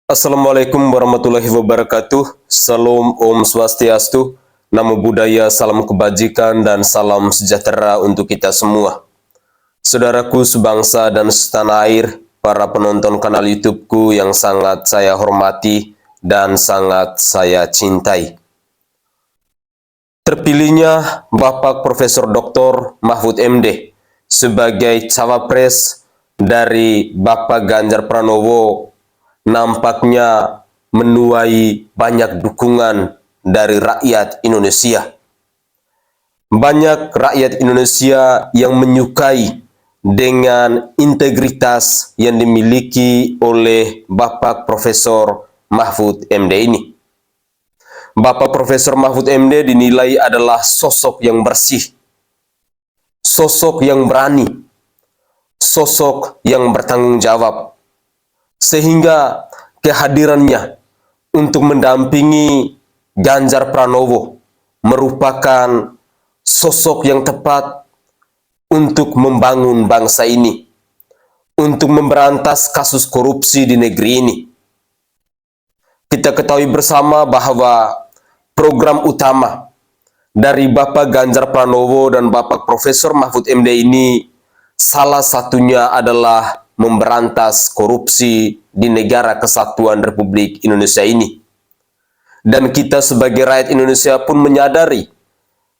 Assalamualaikum warahmatullahi wabarakatuh. Salam Om Swastiastu, Namo Buddhaya, salam kebajikan dan salam sejahtera untuk kita semua. Saudaraku sebangsa dan setanah air, para penonton kanal YouTubeku yang sangat saya hormati dan sangat saya cintai. Terpilihnya Bapak Profesor Dr. Mahfud MD sebagai cawapres dari Bapak Ganjar Pranowo nampaknya menuai banyak dukungan dari rakyat Indonesia. Banyak rakyat Indonesia yang menyukai dengan integritas yang dimiliki oleh Bapak Profesor Mahfud MD ini. Bapak Profesor Mahfud MD dinilai adalah sosok yang bersih, sosok yang berani, sosok yang bertanggung jawab, sehingga kehadirannya untuk mendampingi Ganjar Pranowo merupakan sosok yang tepat untuk membangun bangsa ini, untuk memberantas kasus korupsi di negeri ini. Kita ketahui bersama bahwa program utama dari Bapak Ganjar Pranowo dan Bapak Profesor Mahfud MD ini salah satunya adalah memberantas korupsi di negara kesatuan Republik Indonesia ini. Dan kita sebagai rakyat Indonesia pun menyadari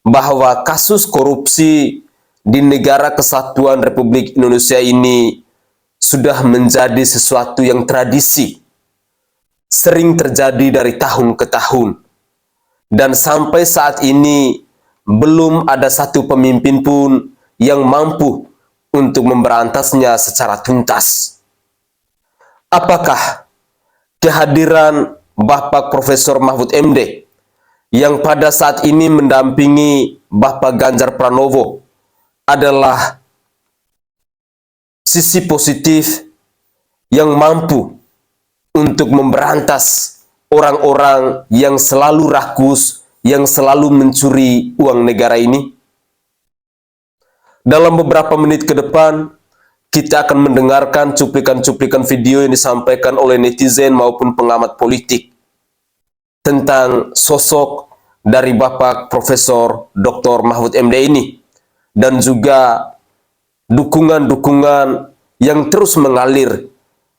bahwa kasus korupsi di negara kesatuan Republik Indonesia ini sudah menjadi sesuatu yang tradisi, sering terjadi dari tahun ke tahun. Dan sampai saat ini belum ada satu pemimpin pun yang mampu untuk memberantasnya secara tuntas. Apakah kehadiran Bapak Profesor Mahfud MD yang pada saat ini mendampingi Bapak Ganjar Pranowo adalah sisi positif yang mampu untuk memberantas orang-orang yang selalu rakus, yang selalu mencuri uang negara ini? Dalam beberapa menit ke depan, kita akan mendengarkan cuplikan-cuplikan video yang disampaikan oleh netizen maupun pengamat politik tentang sosok dari Bapak Profesor Dr. Mahfud MD ini, dan juga dukungan-dukungan yang terus mengalir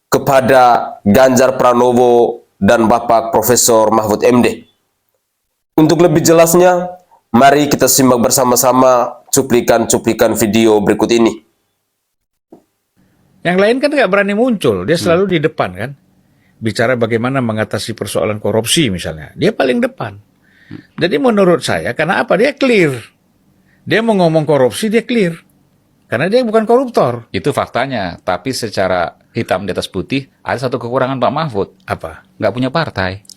kepada Ganjar Pranowo dan Bapak Profesor Mahfud MD. Untuk lebih jelasnya, mari kita simak bersama-sama cuplikan-cuplikan video berikut ini. Yang lain kan nggak berani muncul, dia selalu di depan kan. Bicara bagaimana mengatasi persoalan korupsi misalnya, dia paling depan. Jadi menurut saya, karena apa? Dia clear. Dia mau ngomong korupsi, dia clear. Karena dia bukan koruptor. Itu faktanya, tapi secara hitam di atas putih, ada satu kekurangan Pak Mahfud. Apa? Nggak punya partai.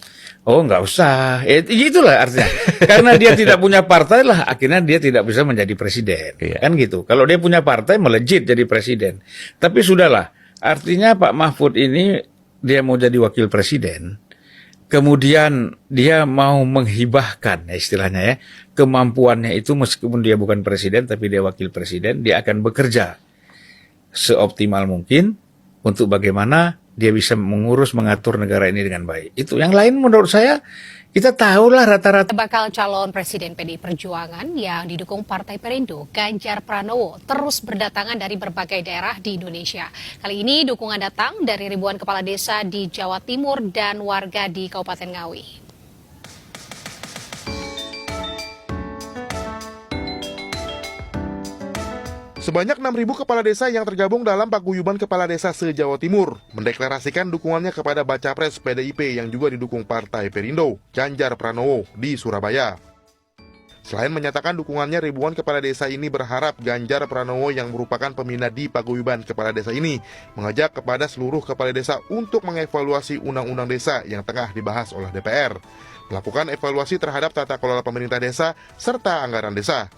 Oh, nggak usah. Itulah artinya. Karena dia tidak punya partai lah, akhirnya dia tidak bisa menjadi presiden. Iya. Kan gitu. Kalau dia punya partai, melejit jadi presiden. Tapi sudahlah. Artinya Pak Mahfud ini, dia mau jadi wakil presiden. Kemudian dia mau menghibahkan, istilahnya ya, kemampuannya itu meskipun dia bukan presiden, tapi dia wakil presiden, dia akan bekerja seoptimal mungkin untuk bagaimana dia bisa mengurus, mengatur negara ini dengan baik. Itu yang lain menurut saya, kita tahulah rata-rata. Bakal calon Presiden PDI Perjuangan yang didukung Partai Perindo, Ganjar Pranowo, terus berdatangan dari berbagai daerah di Indonesia. Kali ini dukungan datang dari ribuan kepala desa di Jawa Timur dan warga di Kabupaten Ngawi. Sebanyak 6.000 kepala desa yang tergabung dalam Paguyuban Kepala Desa se-Jawa Timur mendeklarasikan dukungannya kepada Baca Pres PDIP yang juga didukung Partai Perindo, Ganjar Pranowo, di Surabaya. Selain menyatakan dukungannya, ribuan kepala desa ini berharap Ganjar Pranowo yang merupakan pembina di Paguyuban Kepala Desa ini mengajak kepada seluruh kepala desa untuk mengevaluasi undang-undang desa yang tengah dibahas oleh DPR, melakukan evaluasi terhadap tata kelola pemerintah desa serta anggaran desa.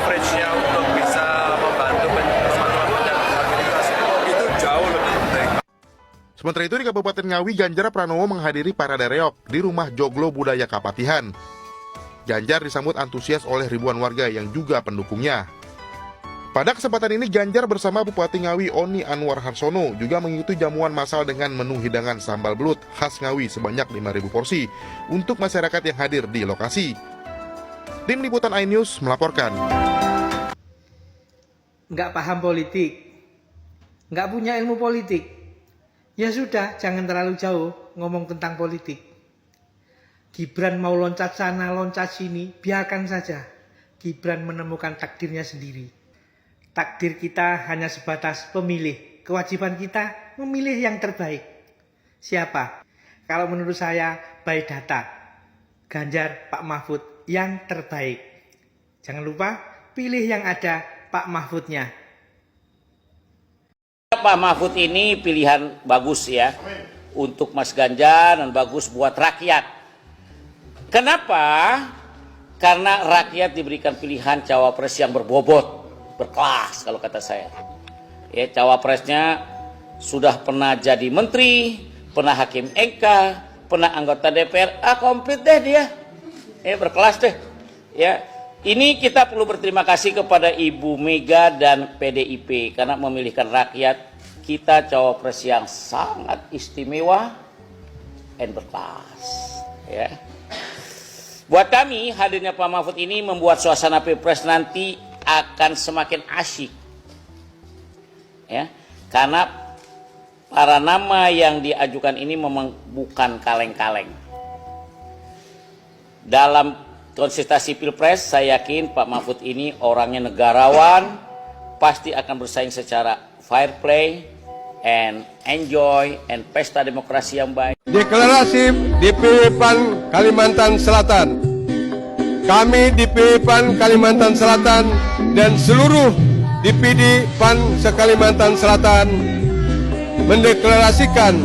coverage-nya untuk bisa membantu teman-teman Sementara itu di Kabupaten Ngawi, Ganjar Pranowo menghadiri parade reog di Rumah Joglo Budaya Kapatihan. Ganjar disambut antusias oleh ribuan warga yang juga pendukungnya. Pada kesempatan ini, Ganjar bersama Bupati Ngawi Oni Anwar Harsono juga mengikuti jamuan massal dengan menu hidangan sambal belut khas Ngawi sebanyak 5.000 porsi untuk masyarakat yang hadir di lokasi. Tim Liputan iNews melaporkan. Nggak paham politik, nggak punya ilmu politik, ya sudah, jangan terlalu jauh ngomong tentang politik. Gibran mau loncat sana, loncat sini, biarkan saja. Gibran menemukan takdirnya sendiri. Takdir kita hanya sebatas pemilih. Kewajiban kita memilih yang terbaik. Siapa? Kalau menurut saya, by data. Ganjar, Pak Mahfud, yang terbaik. Jangan lupa, pilih yang ada Pak Mahfudnya. Pak Mahfud ini pilihan bagus ya untuk Mas Ganjar dan bagus buat rakyat. Kenapa? Karena rakyat diberikan pilihan cawapres yang berbobot, berkelas kalau kata saya. Ya, cawapresnya sudah pernah jadi menteri, pernah hakim MK, pernah anggota DPR, komplit deh dia. Ya, berkelas deh. Ya, ini kita perlu berterima kasih kepada Ibu Mega dan PDIP karena memilihkan rakyat kita cawapres yang sangat istimewa dan berkelas. Ya. Buat kami hadirnya Pak Mahfud ini membuat suasana Pilpres nanti akan semakin asyik. Ya, karena para nama yang diajukan ini memang bukan kaleng-kaleng. Dalam konsultasi Pilpres, saya yakin Pak Mahfud ini orangnya negarawan, pasti akan bersaing secara fair play and enjoy and pesta demokrasi yang baik. Deklarasi DPW PAN Kalimantan Selatan. Kami DPW PAN Kalimantan Selatan dan seluruh DPD PAN se-Kalimantan Selatan mendeklarasikan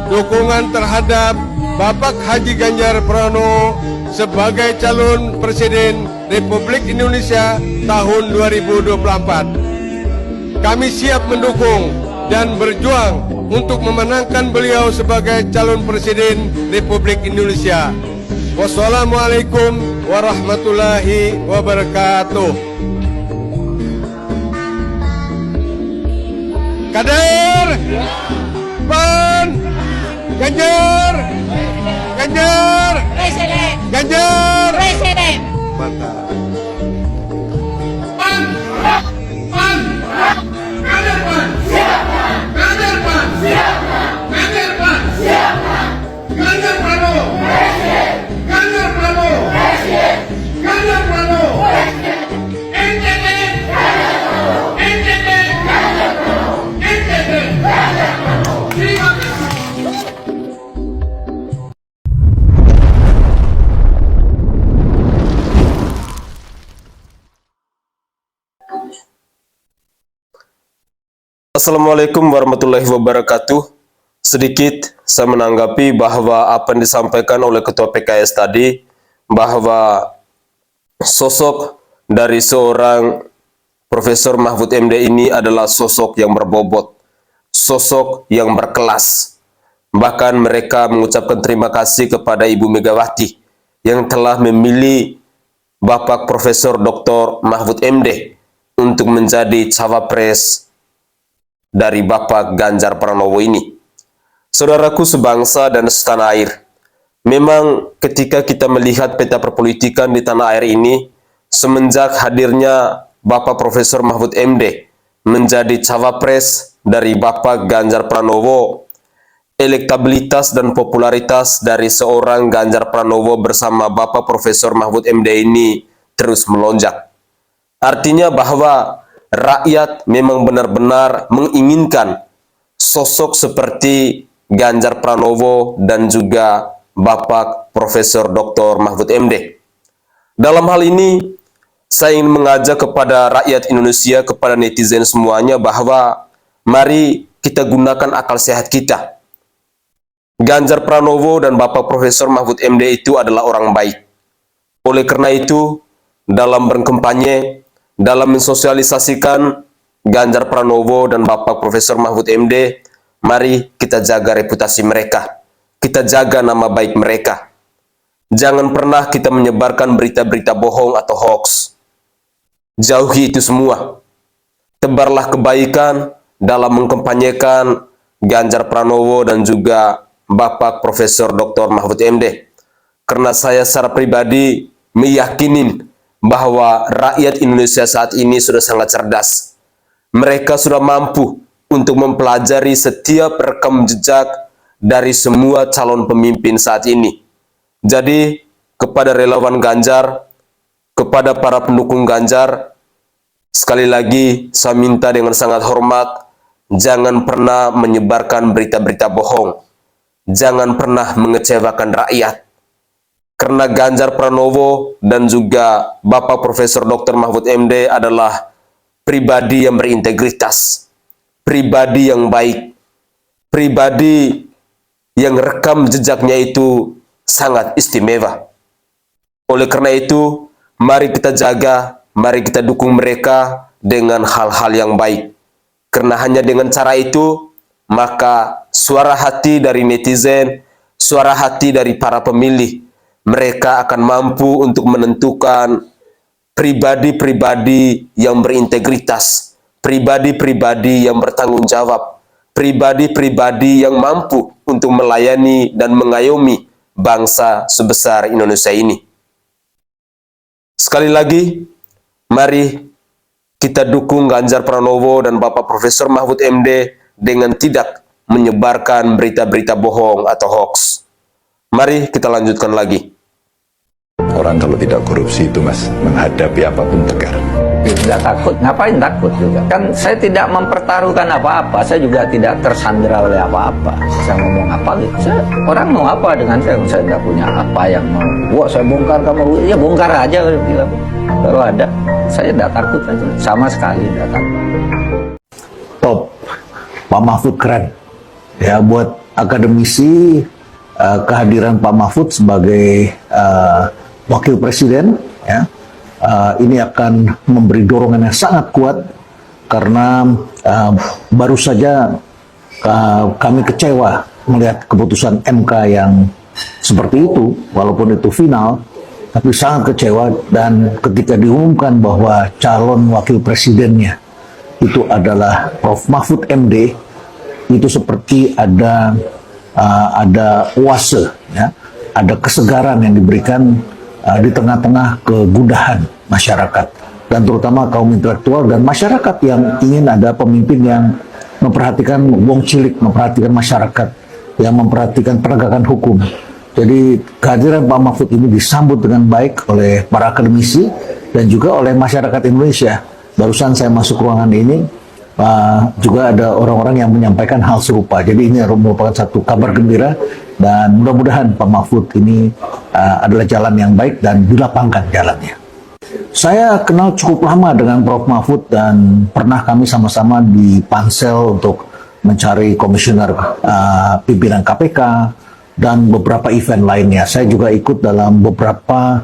dukungan terhadap Bapak Haji Ganjar Pranowo sebagai calon Presiden Republik Indonesia tahun 2024. Kami siap mendukung dan berjuang untuk memenangkan beliau sebagai calon Presiden Republik Indonesia. Wassalamualaikum warahmatullahi wabarakatuh. Kader PAN Ganjar Presiden. Ganjar Presiden. mantap. Assalamualaikum warahmatullahi wabarakatuh. Sedikit saya menanggapi bahwa apa yang disampaikan oleh Ketua PKS tadi, bahwa sosok dari seorang Profesor Mahfud MD ini adalah sosok yang berbobot, sosok yang berkelas. Bahkan mereka mengucapkan terima kasih kepada Ibu Megawati yang telah memilih Bapak Profesor Dr. Mahfud MD untuk menjadi cawapres dari Bapak Ganjar Pranowo ini. Saudaraku sebangsa dan setanah air, memang ketika kita melihat peta perpolitikan di tanah air ini, semenjak hadirnya Bapak Profesor Mahfud MD menjadi cawapres dari Bapak Ganjar Pranowo, elektabilitas dan popularitas dari seorang Ganjar Pranowo bersama Bapak Profesor Mahfud MD ini terus melonjak. Artinya bahwa rakyat memang benar-benar menginginkan sosok seperti Ganjar Pranowo dan juga Bapak Profesor Dr. Mahfud MD. Dalam hal ini, saya ingin mengajak kepada rakyat Indonesia, kepada netizen semuanya bahwa mari kita gunakan akal sehat kita. Ganjar Pranowo dan Bapak Profesor Mahfud MD itu adalah orang baik. Oleh karena itu, dalam berkampanye, dalam mensosialisasikan Ganjar Pranowo dan Bapak Profesor Mahfud MD, Mari kita jaga reputasi mereka. Kita jaga nama baik mereka. Jangan pernah kita menyebarkan berita-berita bohong atau hoax. Jauhi itu semua. Tebarlah kebaikan dalam mengkampanyekan Ganjar Pranowo dan juga Bapak Profesor Dr. Mahfud MD. Karena saya secara pribadi meyakini bahwa rakyat Indonesia saat ini sudah sangat cerdas. Mereka sudah mampu untuk mempelajari setiap rekam jejak dari semua calon pemimpin saat ini. Jadi, kepada relawan Ganjar, kepada para pendukung Ganjar, sekali lagi saya minta dengan sangat hormat, jangan pernah menyebarkan berita-berita bohong. Jangan pernah mengecewakan rakyat. Karena Ganjar Pranowo dan juga Bapak Profesor Dr. Mahfud MD adalah pribadi yang berintegritas, pribadi yang baik, pribadi yang rekam jejaknya itu sangat istimewa. Oleh karena itu, mari kita jaga, mari kita dukung mereka dengan hal-hal yang baik. Karena hanya dengan cara itu, maka suara hati dari netizen, suara hati dari para pemilih, mereka akan mampu untuk menentukan pribadi-pribadi yang berintegritas, pribadi-pribadi yang bertanggung jawab, pribadi-pribadi yang mampu untuk melayani dan mengayomi bangsa sebesar Indonesia ini. Sekali lagi, mari kita dukung Ganjar Pranowo dan Bapak Profesor Mahfud MD dengan tidak menyebarkan berita-berita bohong atau hoax. Mari kita lanjutkan lagi. Orang kalau tidak korupsi itu Mas, menghadapi apapun tegar. Tidak takut, ngapain takut juga? Kan saya tidak mempertaruhkan apa-apa, saya juga tidak tersandera oleh apa-apa. Saya ngomong apa gitu, orang mau apa dengan saya tidak punya apa yang mau. Wah saya bongkar kamu, ya bongkar aja bilang. Kalau ada, saya tidak takut aja, sama sekali tidak takut. Top, Pak Mahfud keren. Ya buat akademisi, kehadiran Pak Mahfud sebagai Wakil Presiden, ya, ini akan memberi dorongan yang sangat kuat karena baru saja kami kecewa melihat keputusan MK yang seperti itu, walaupun itu final, tapi sangat kecewa. Dan ketika diumumkan bahwa calon Wakil Presidennya itu adalah Prof. Mahfud MD, itu seperti ada oase, ya, ada kesegaran yang diberikan di tengah-tengah kegundahan masyarakat, dan terutama kaum intelektual dan masyarakat yang ingin ada pemimpin yang memperhatikan wong cilik, memperhatikan masyarakat, yang memperhatikan penegakan hukum. Jadi kehadiran Pak Mahfud ini disambut dengan baik oleh para akademisi dan juga oleh masyarakat Indonesia. Barusan saya masuk ruangan ini, juga ada orang-orang yang menyampaikan hal serupa. Jadi ini merupakan satu kabar gembira, dan mudah-mudahan Pak Mahfud ini adalah jalan yang baik dan dilapangkan jalannya. Saya kenal cukup lama dengan Prof. Mahfud dan pernah kami sama-sama di pansel untuk mencari komisioner pimpinan KPK dan beberapa event lainnya. Saya juga ikut dalam beberapa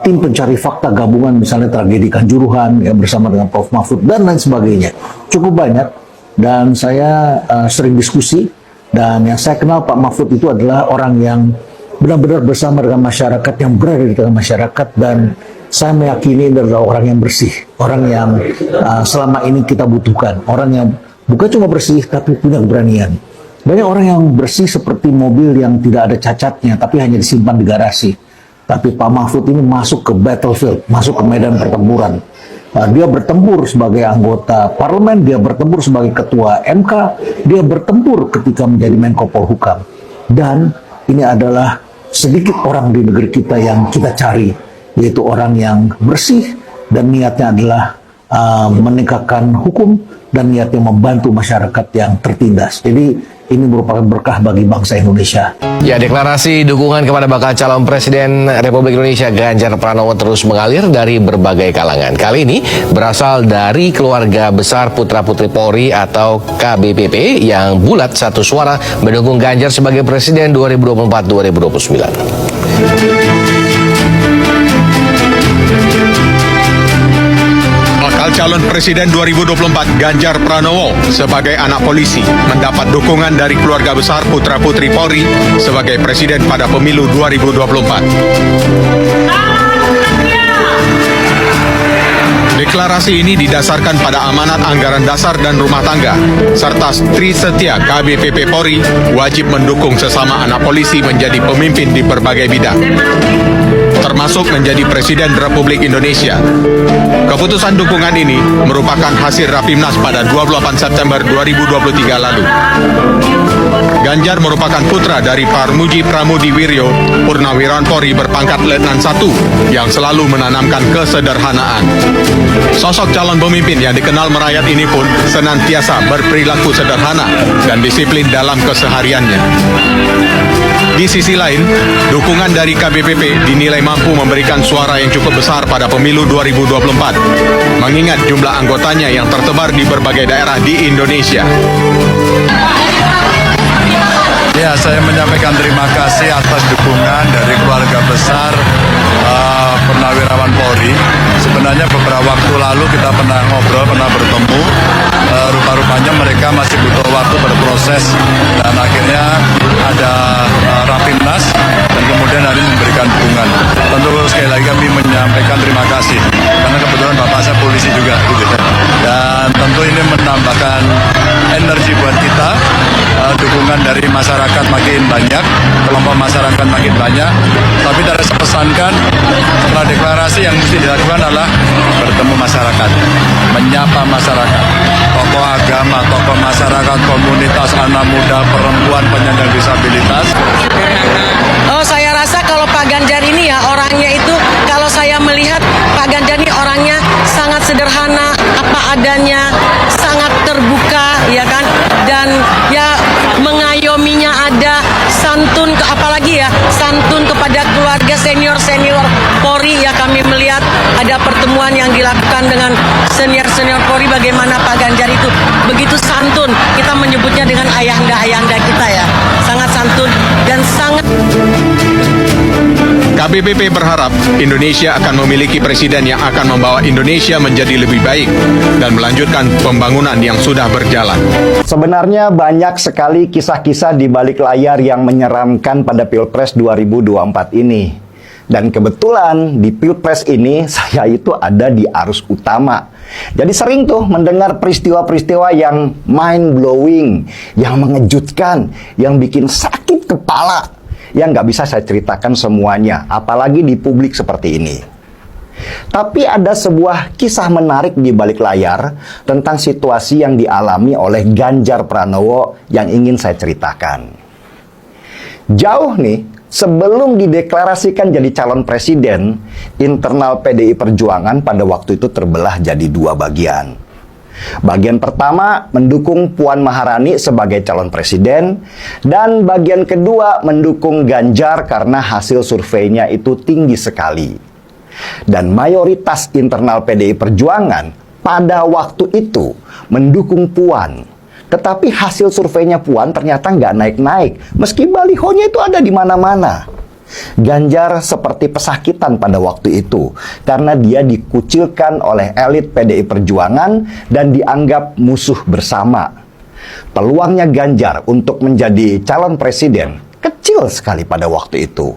tim pencari fakta gabungan, misalnya tragedi Kanjuruhan ya, bersama dengan Prof. Mahfud dan lain sebagainya. Cukup banyak, dan saya sering diskusi. Dan yang saya kenal Pak Mahfud itu adalah orang yang benar-benar bersama dengan masyarakat, yang berada di tengah masyarakat, dan saya meyakini dia adalah orang yang bersih, orang yang selama ini kita butuhkan, orang yang bukan cuma bersih tapi punya keberanian. Banyak orang yang bersih seperti mobil yang tidak ada cacatnya tapi hanya disimpan di garasi. Tapi Pak Mahfud ini masuk ke battlefield, masuk ke medan pertempuran. Dia bertempur sebagai anggota parlemen, dia bertempur sebagai ketua MK, dia bertempur ketika menjadi Menko Polhukam. Dan ini adalah sedikit orang di negeri kita yang kita cari, yaitu orang yang bersih dan niatnya adalah menegakkan hukum dan niatnya membantu masyarakat yang tertindas. Jadi ini merupakan berkah bagi bangsa Indonesia. Ya, deklarasi dukungan kepada bakal calon Presiden Republik Indonesia Ganjar Pranowo terus mengalir dari berbagai kalangan. Kali ini berasal dari keluarga besar Putra-Putri Polri atau KBPP yang bulat satu suara mendukung Ganjar sebagai Presiden 2024-2029. Bakal calon presiden 2024 Ganjar Pranowo sebagai anak polisi mendapat dukungan dari keluarga besar putra-putri Polri sebagai presiden pada pemilu 2024. Deklarasi ini didasarkan pada amanat anggaran dasar dan rumah tangga, serta Trisetia KBPP Polri wajib mendukung sesama anak polisi menjadi pemimpin di berbagai bidang, termasuk menjadi Presiden Republik Indonesia. Keputusan dukungan ini merupakan hasil Rapimnas pada 28 September 2023 lalu. Ganjar merupakan putra dari Parmuji Pramudiwiryo, Purnawirawan Polri berpangkat Letnan 1 yang selalu menanamkan kesederhanaan. Sosok calon pemimpin yang dikenal merayat ini pun senantiasa berperilaku sederhana dan disiplin dalam kesehariannya. Di sisi lain, dukungan dari KBPP dinilai mampu memberikan suara yang cukup besar pada pemilu 2024, mengingat jumlah anggotanya yang tersebar di berbagai daerah di Indonesia. Ya, saya menyampaikan terima kasih atas dukungan dari keluarga besar Purnawirawan Polri. Sebenarnya beberapa waktu lalu kita pernah ngobrol, pernah bertemu. Rupa-rupanya mereka masih butuh waktu berproses dan akhirnya ada Rapimnas dan kemudian hari memberikan dukungan. Tentu sekali lagi kami menyampaikan terima kasih karena kebetulan bapak saya polisi juga gitu. Dan tentu ini menambahkan energi buat kita. Dukungan dari masyarakat makin banyak, kelompok masyarakat makin banyak. Tapi dari saya pesankan, setelah deklarasi yang mesti dilakukan adalah bertemu masyarakat, menyapa masyarakat, tokoh agama, tokoh masyarakat, komunitas, anak muda, perempuan, penyandang disabilitas. Oh, saya rasa kalau Pak Ganjar ini ya orangnya itu, kalau saya melihat Pak Ganjar ini orangnya sangat sederhana, apa adanya, sangat terbuka, ya kan, dan ya mengayominya ada, santun, apalagi ya santun kepada keluarga senior Polri. Ya kami melihat ada pertemuan yang dilakukan dengan senior Polri, bagaimana Pak Ganjar itu begitu santun, kita menyebutnya dengan ayahanda kita ya, sangat santun dan sangat. KBPP berharap Indonesia akan memiliki presiden yang akan membawa Indonesia menjadi lebih baik dan melanjutkan pembangunan yang sudah berjalan. Sebenarnya banyak sekali kisah-kisah di balik layar yang menyeramkan pada Pilpres 2024 ini. Dan kebetulan di Pilpres ini saya itu ada di arus utama. Jadi sering tuh mendengar peristiwa-peristiwa yang mind-blowing, yang mengejutkan, yang bikin sakit kepala. Yang nggak bisa saya ceritakan semuanya, apalagi di publik seperti ini. Tapi ada sebuah kisah menarik di balik layar tentang situasi yang dialami oleh Ganjar Pranowo yang ingin saya ceritakan. Jauh nih, sebelum dideklarasikan jadi calon presiden, internal PDI Perjuangan pada waktu itu terbelah jadi dua bagian. Bagian pertama mendukung Puan Maharani sebagai calon presiden, dan bagian kedua mendukung Ganjar karena hasil surveinya itu tinggi sekali. Dan mayoritas internal PDI Perjuangan pada waktu itu mendukung Puan. Tetapi hasil surveinya Puan ternyata nggak naik-naik, meski balihonya itu ada di mana-mana. Ganjar seperti pesakitan pada waktu itu karena dia dikucilkan oleh elit PDI Perjuangan dan dianggap musuh bersama. Peluangnya Ganjar untuk menjadi calon presiden kecil sekali pada waktu itu.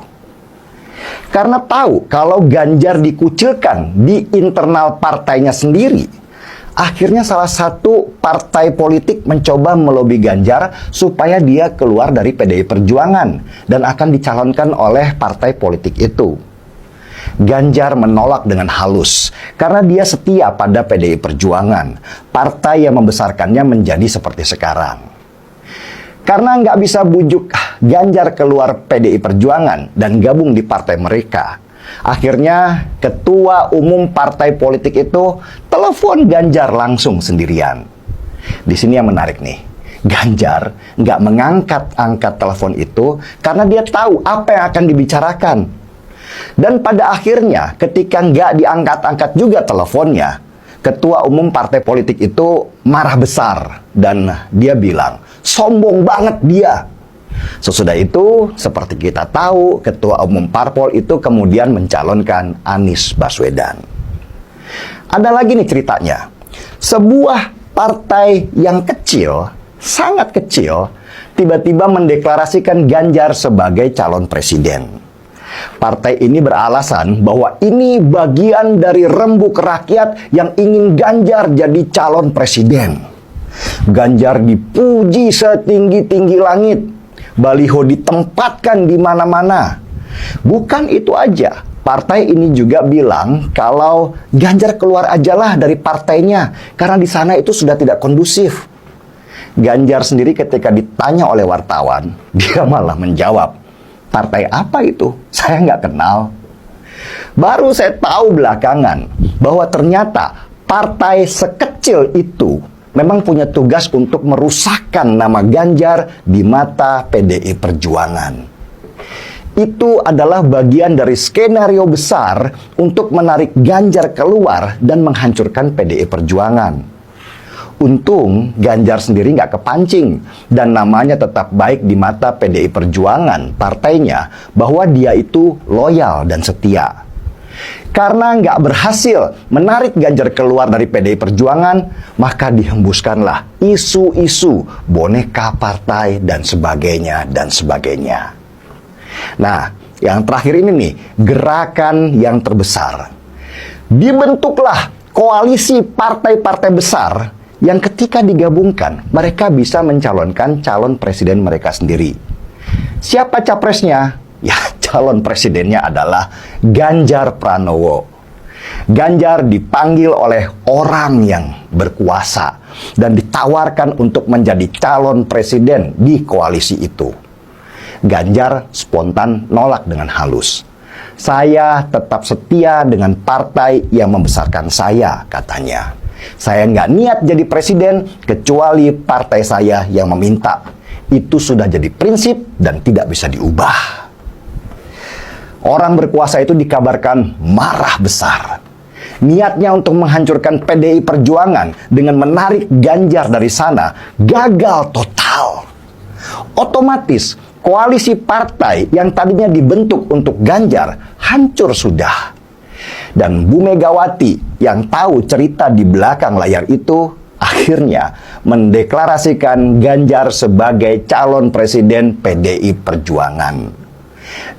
Karena tahu kalau Ganjar dikucilkan di internal partainya sendiri, akhirnya salah satu partai politik mencoba melobi Ganjar supaya dia keluar dari PDI Perjuangan dan akan dicalonkan oleh partai politik itu. Ganjar menolak dengan halus karena dia setia pada PDI Perjuangan, partai yang membesarkannya menjadi seperti sekarang. Karena nggak bisa bujuk Ganjar keluar PDI Perjuangan dan gabung di partai mereka, akhirnya ketua umum partai politik itu telepon Ganjar langsung sendirian. Di sini yang menarik nih, Ganjar nggak mengangkat telepon itu karena dia tahu apa yang akan dibicarakan. Dan pada akhirnya ketika nggak diangkat-angkat juga teleponnya, ketua umum partai politik itu marah besar dan dia bilang, sombong banget dia. Sesudah itu, seperti kita tahu, Ketua Umum Parpol itu kemudian mencalonkan Anies Baswedan. Ada lagi nih ceritanya. Sebuah partai yang kecil, sangat kecil, tiba-tiba mendeklarasikan Ganjar sebagai calon presiden. Partai ini beralasan bahwa ini bagian dari rembuk rakyat yang ingin Ganjar jadi calon presiden. Ganjar dipuji setinggi-tinggi langit. Baliho ditempatkan di mana-mana. Bukan itu aja. Partai ini juga bilang kalau Ganjar keluar ajalah dari partainya karena di sana itu sudah tidak kondusif. Ganjar sendiri ketika ditanya oleh wartawan, dia malah menjawab, "Partai apa itu? Saya nggak kenal." Baru saya tahu belakangan bahwa ternyata partai sekecil itu memang punya tugas untuk merusakkan nama Ganjar di mata PDI Perjuangan. Itu adalah bagian dari skenario besar untuk menarik Ganjar keluar dan menghancurkan PDI Perjuangan. Untung Ganjar sendiri nggak kepancing dan namanya tetap baik di mata PDI Perjuangan, partainya, bahwa dia itu loyal dan setia. Karena nggak berhasil menarik Ganjar keluar dari PDI Perjuangan, maka dihembuskanlah isu-isu boneka partai dan sebagainya dan sebagainya. Nah, yang terakhir ini nih, gerakan yang terbesar. Dibentuklah koalisi partai-partai besar yang ketika digabungkan, mereka bisa mencalonkan calon presiden mereka sendiri. Siapa capresnya? Ya, calon presidennya adalah Ganjar Pranowo. Ganjar dipanggil oleh orang yang berkuasa dan ditawarkan untuk menjadi calon presiden di koalisi itu. Ganjar spontan nolak dengan halus. "Saya tetap setia dengan partai yang membesarkan saya," katanya. "Saya nggak niat jadi presiden kecuali partai saya yang meminta. Itu sudah jadi prinsip dan tidak bisa diubah." Orang berkuasa itu dikabarkan marah besar. Niatnya untuk menghancurkan PDI Perjuangan dengan menarik Ganjar dari sana gagal total. Otomatis koalisi partai yang tadinya dibentuk untuk Ganjar hancur sudah. Dan Bu Megawati yang tahu cerita di belakang layar itu akhirnya mendeklarasikan Ganjar sebagai calon presiden PDI Perjuangan.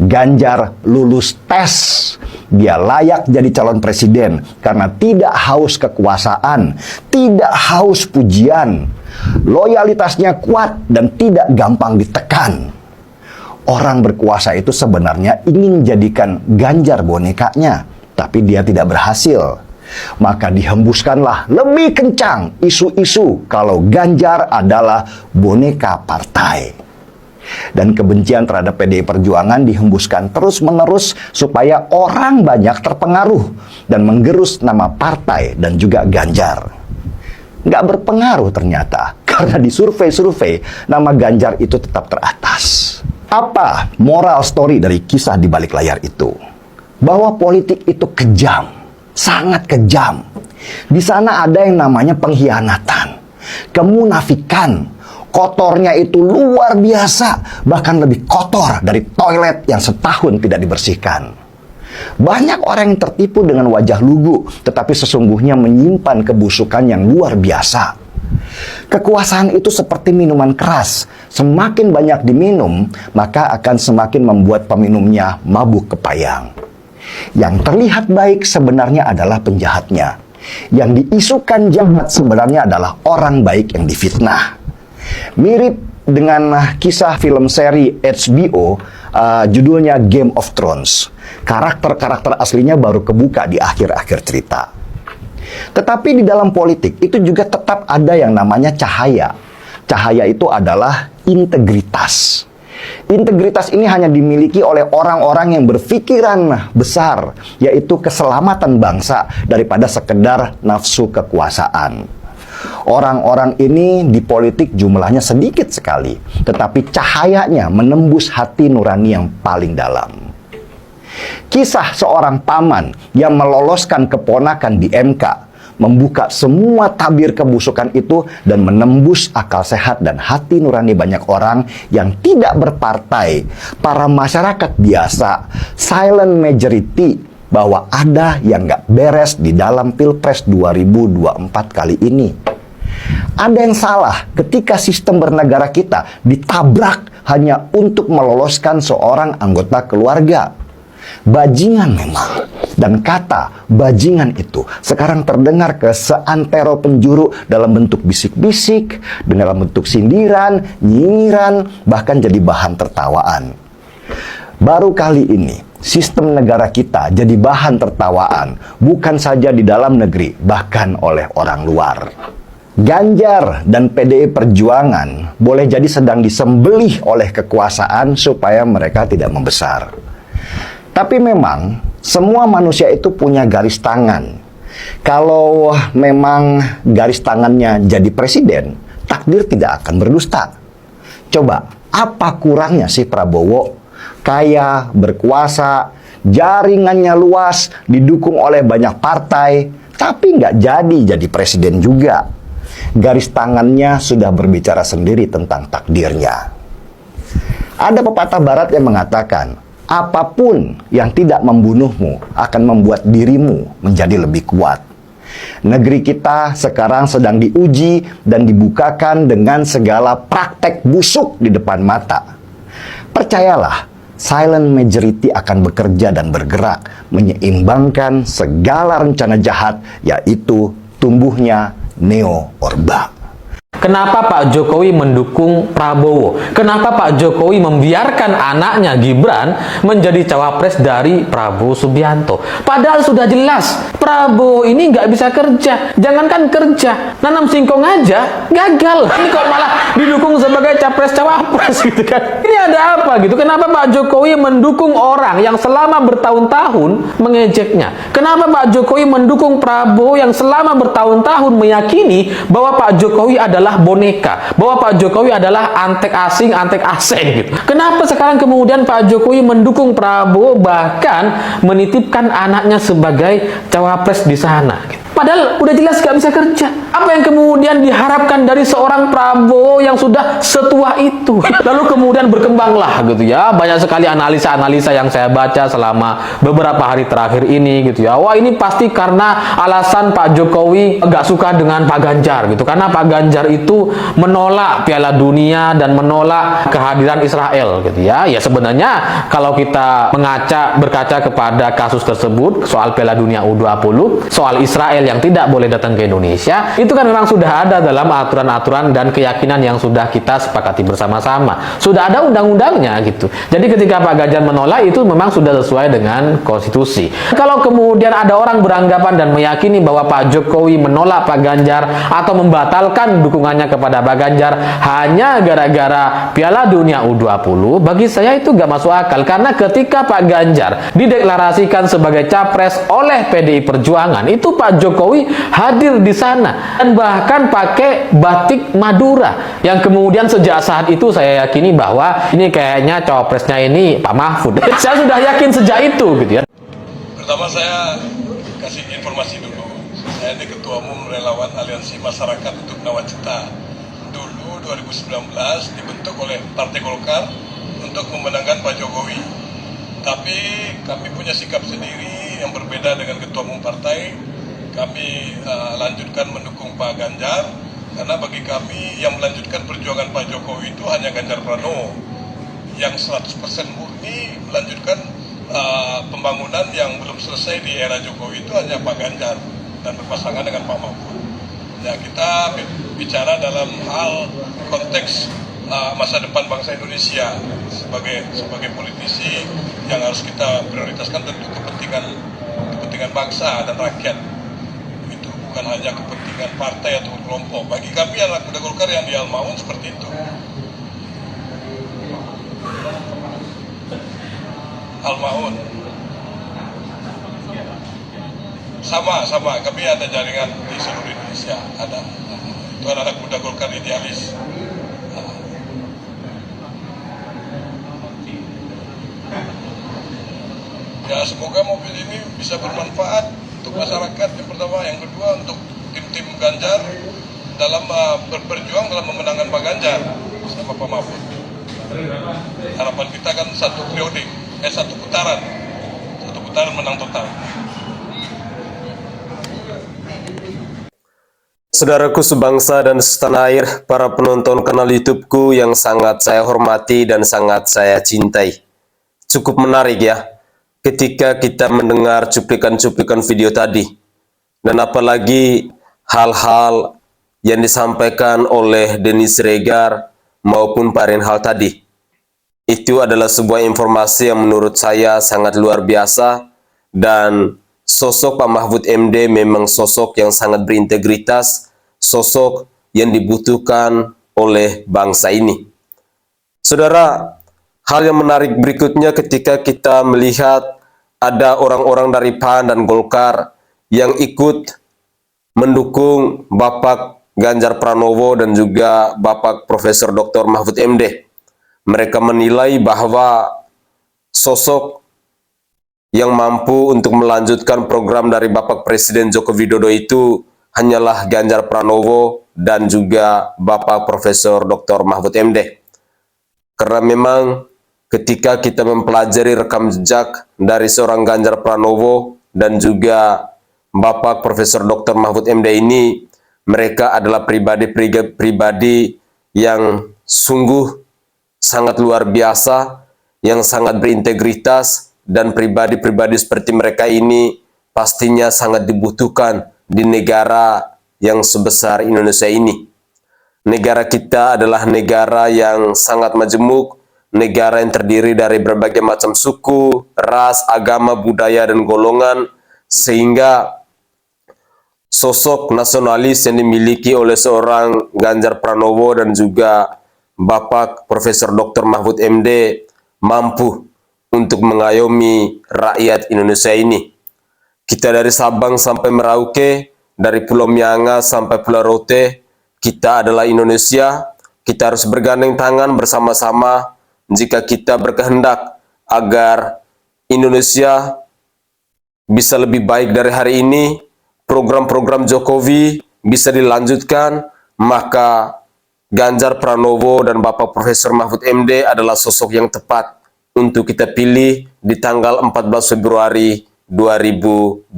Ganjar lulus tes. Dia layak jadi calon presiden karena tidak haus kekuasaan, tidak haus pujian. Loyalitasnya kuat dan tidak gampang ditekan. Orang berkuasa itu sebenarnya ingin jadikan Ganjar bonekanya, tapi dia tidak berhasil. Maka dihembuskanlah lebih kencang isu-isu kalau Ganjar adalah boneka partai. Dan kebencian terhadap PDI Perjuangan dihembuskan terus-menerus supaya orang banyak terpengaruh dan menggerus nama partai dan juga Ganjar. Nggak berpengaruh ternyata, karena di survei-survei nama Ganjar itu tetap teratas. Apa moral story dari kisah di balik layar itu? Bahwa politik itu kejam, sangat kejam. Di sana ada yang namanya pengkhianatan, kemunafikan. Kotornya itu luar biasa, bahkan lebih kotor dari toilet yang setahun tidak dibersihkan. Banyak orang yang tertipu dengan wajah lugu, tetapi sesungguhnya menyimpan kebusukan yang luar biasa. Kekuasaan itu seperti minuman keras. Semakin banyak diminum, maka akan semakin membuat peminumnya mabuk kepayang. Yang terlihat baik sebenarnya adalah penjahatnya. Yang diisukan jahat sebenarnya adalah orang baik yang difitnah. Mirip dengan kisah film seri HBO judulnya Game of Thrones. Karakter-karakter aslinya baru kebuka di akhir-akhir cerita. Tetapi di dalam politik itu juga tetap ada yang namanya cahaya. Cahaya itu adalah integritas. Integritas ini hanya dimiliki oleh orang-orang yang berpikiran besar, yaitu keselamatan bangsa daripada sekedar nafsu kekuasaan. Orang-orang ini di politik jumlahnya sedikit sekali, tetapi cahayanya menembus hati nurani yang paling dalam. Kisah seorang paman yang meloloskan keponakan di MK, membuka semua tabir kebusukan itu dan menembus akal sehat dan hati nurani banyak orang yang tidak berpartai, para masyarakat biasa, silent majority, bahwa ada yang nggak beres di dalam Pilpres 2024 kali ini. Ada yang salah ketika sistem bernegara kita ditabrak hanya untuk meloloskan seorang anggota keluarga. Bajingan memang. Dan kata bajingan itu sekarang terdengar ke seantero penjuru dalam bentuk bisik-bisik, dalam bentuk sindiran, nyinyiran, bahkan jadi bahan tertawaan. Baru kali ini sistem negara kita jadi bahan tertawaan, bukan saja di dalam negeri, bahkan oleh orang luar. Ganjar dan PDI Perjuangan boleh jadi sedang disembelih oleh kekuasaan supaya mereka tidak membesar. Tapi memang semua manusia itu punya garis tangan. Kalau memang garis tangannya jadi presiden, takdir tidak akan berdusta. Coba, apa kurangnya sih Prabowo? Kaya, berkuasa, jaringannya luas, didukung oleh banyak partai, tapi nggak jadi presiden juga. Garis tangannya sudah berbicara sendiri tentang takdirnya. Ada pepatah barat yang mengatakan, apapun yang tidak membunuhmu akan membuat dirimu menjadi lebih kuat. Negeri kita sekarang sedang diuji dan dibukakan dengan segala praktek busuk di depan mata. Percayalah, silent majority akan bekerja dan bergerak menyeimbangkan segala rencana jahat, yaitu tumbuhnya neo-orba. Kenapa Pak Jokowi mendukung Prabowo? Kenapa Pak Jokowi membiarkan anaknya Gibran menjadi cawapres dari Prabowo Subianto? Padahal sudah jelas, Prabowo ini nggak bisa kerja. Jangankan kerja, nanam singkong aja gagal. Ini kok malah didukung sebagai capres-cawapres gitu kan? Ini ada apa gitu? Kenapa Pak Jokowi mendukung orang yang selama bertahun-tahun mengejeknya? Kenapa Pak Jokowi mendukung Prabowo yang selama bertahun-tahun meyakini bahwa Pak Jokowi adalah boneka, bahwa Pak Jokowi adalah antek asing gitu. Kenapa sekarang kemudian Pak Jokowi mendukung Prabowo, bahkan menitipkan anaknya sebagai cawapres di sana gitu? Padahal udah jelas gak bisa kerja. Apa yang kemudian diharapkan dari seorang Prabowo yang sudah setua itu? Lalu kemudian berkembanglah gitu ya, banyak sekali analisa-analisa yang saya baca selama beberapa hari terakhir ini gitu ya. Wah, ini pasti karena alasan Pak Jokowi gak suka dengan Pak Ganjar gitu. Karena Pak Ganjar itu menolak Piala Dunia dan menolak kehadiran Israel gitu ya. Ya sebenarnya kalau kita berkaca kepada kasus tersebut, soal Piala Dunia U20, soal Israel yang tidak boleh datang ke Indonesia, itu kan memang sudah ada dalam aturan-aturan dan keyakinan yang sudah kita sepakati bersama-sama. Sudah ada undang-undangnya gitu. Jadi ketika Pak Ganjar menolak, itu memang sudah sesuai dengan konstitusi. Kalau kemudian ada orang beranggapan dan meyakini bahwa Pak Jokowi menolak Pak Ganjar atau membatalkan dukungannya kepada Pak Ganjar hanya gara-gara Piala Dunia U20, bagi saya itu gak masuk akal. Karena ketika Pak Ganjar dideklarasikan sebagai capres oleh PDI Perjuangan, itu Pak Jokowi hadir di sana dan bahkan pakai batik Madura yang kemudian sejak saat itu saya yakini bahwa ini kayaknya cawapresnya ini Pak Mahfud. Saya sudah yakin sejak itu gitu ya. Pertama saya kasih informasi dulu. Saya ini Ketua Umum Relawan Aliansi Masyarakat untuk Nawacita. Dulu 2019 dibentuk oleh Partai Golkar untuk memenangkan Pak Jokowi. Tapi kami punya sikap sendiri yang berbeda dengan Ketua Umum Partai. Kami lanjutkan mendukung Pak Ganjar, karena bagi kami yang melanjutkan perjuangan Pak Jokowi itu hanya Ganjar Pranowo, yang 100% murni melanjutkan pembangunan yang belum selesai di era Jokowi itu hanya Pak Ganjar dan berpasangan dengan Pak Mahfud. Ya, kita bicara dalam hal konteks masa depan bangsa Indonesia sebagai politisi yang harus kita prioritaskan tentu kepentingan bangsa dan rakyat. Bukan hanya kepentingan partai atau kelompok. Bagi kami anak muda Golkar yang di Al-Maun seperti itu. Al-Maun. Sama. Kami ada jaringan di seluruh Indonesia. Ada. Itu anak muda Golkar idealis. Ya, semoga mobil ini bisa bermanfaat untuk masyarakat yang pertama, yang kedua untuk tim-tim Ganjar dalam berjuang dalam memenangkan Pak Ganjar sama Pak Mahfud. Harapan kita kan satu putaran total, menang total. Saudaraku sebangsa dan setanah air, para penonton kanal YouTubeku yang sangat saya hormati dan sangat saya cintai. Cukup menarik ya, ketika kita mendengar cuplikan-cuplikan video tadi. Dan apalagi hal-hal yang disampaikan oleh Denny Siregar maupun Pak Reinhard tadi. Itu adalah sebuah informasi yang menurut saya sangat luar biasa, dan sosok Pak Mahfud MD memang sosok yang sangat berintegritas, sosok yang dibutuhkan oleh bangsa ini. Saudara, hal yang menarik berikutnya ketika kita melihat ada orang-orang dari PAN dan Golkar yang ikut mendukung Bapak Ganjar Pranowo dan juga Bapak Profesor Dr. Mahfud MD. Mereka menilai bahwa sosok yang mampu untuk melanjutkan program dari Bapak Presiden Joko Widodo itu hanyalah Ganjar Pranowo dan juga Bapak Profesor Dr. Mahfud MD. Karena memang ketika kita mempelajari rekam jejak dari seorang Ganjar Pranowo dan juga Bapak Profesor Dr. Mahfud MD ini, mereka adalah pribadi yang sungguh sangat luar biasa, yang sangat berintegritas, dan pribadi-pribadi seperti mereka ini pastinya sangat dibutuhkan di negara yang sebesar Indonesia ini. Negara kita adalah negara yang sangat majemuk, negara yang terdiri dari berbagai macam suku, ras, agama, budaya, dan golongan, sehingga sosok nasionalis yang dimiliki oleh seorang Ganjar Pranowo dan juga Bapak Profesor Dr. Mahfud MD mampu untuk mengayomi rakyat Indonesia ini. Kita dari Sabang sampai Merauke, dari Pulau Mianga sampai Pulau Rote, kita adalah Indonesia. Kita harus bergandeng tangan bersama-sama jika kita berkehendak agar Indonesia bisa lebih baik dari hari ini, program-program Jokowi bisa dilanjutkan, maka Ganjar Pranowo dan Bapak Profesor Mahfud MD adalah sosok yang tepat untuk kita pilih di tanggal 14 Februari 2024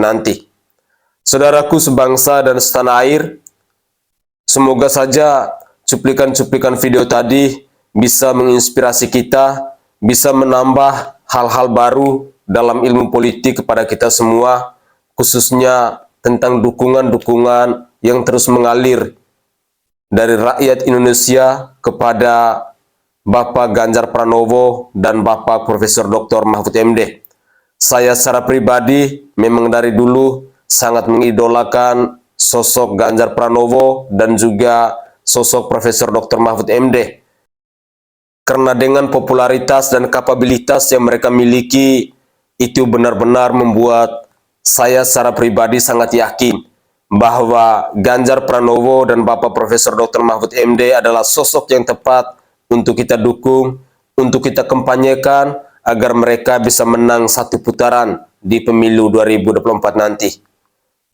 nanti. Saudaraku sebangsa dan setanah air, semoga saja cuplikan-cuplikan video tadi bisa menginspirasi kita, bisa menambah hal-hal baru dalam ilmu politik kepada kita semua, khususnya tentang dukungan-dukungan yang terus mengalir dari rakyat Indonesia kepada Bapak Ganjar Pranowo dan Bapak Profesor Dr. Mahfud MD. Saya secara pribadi memang dari dulu sangat mengidolakan sosok Ganjar Pranowo dan juga sosok Profesor Dr. Mahfud MD. Karena dengan popularitas dan kapabilitas yang mereka miliki, itu benar-benar membuat saya secara pribadi sangat yakin bahwa Ganjar Pranowo dan Bapak Profesor Dr. Mahfud MD adalah sosok yang tepat untuk kita dukung, untuk kita kampanyekan agar mereka bisa menang satu putaran di pemilu 2024 nanti.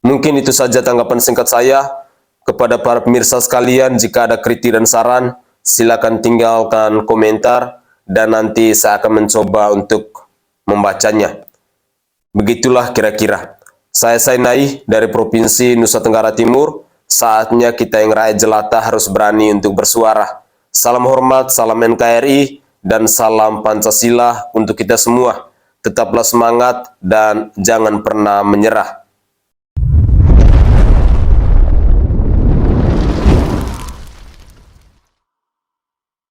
Mungkin itu saja tanggapan singkat saya. Kepada para pemirsa sekalian, jika ada kritik dan saran, silakan tinggalkan komentar dan nanti saya akan mencoba untuk membacanya. Begitulah kira-kira. Saya Sainai dari Provinsi Nusa Tenggara Timur. Saatnya kita yang rakyat jelata harus berani untuk bersuara. Salam hormat, salam NKRI, dan salam Pancasila untuk kita semua. Tetaplah semangat dan jangan pernah menyerah.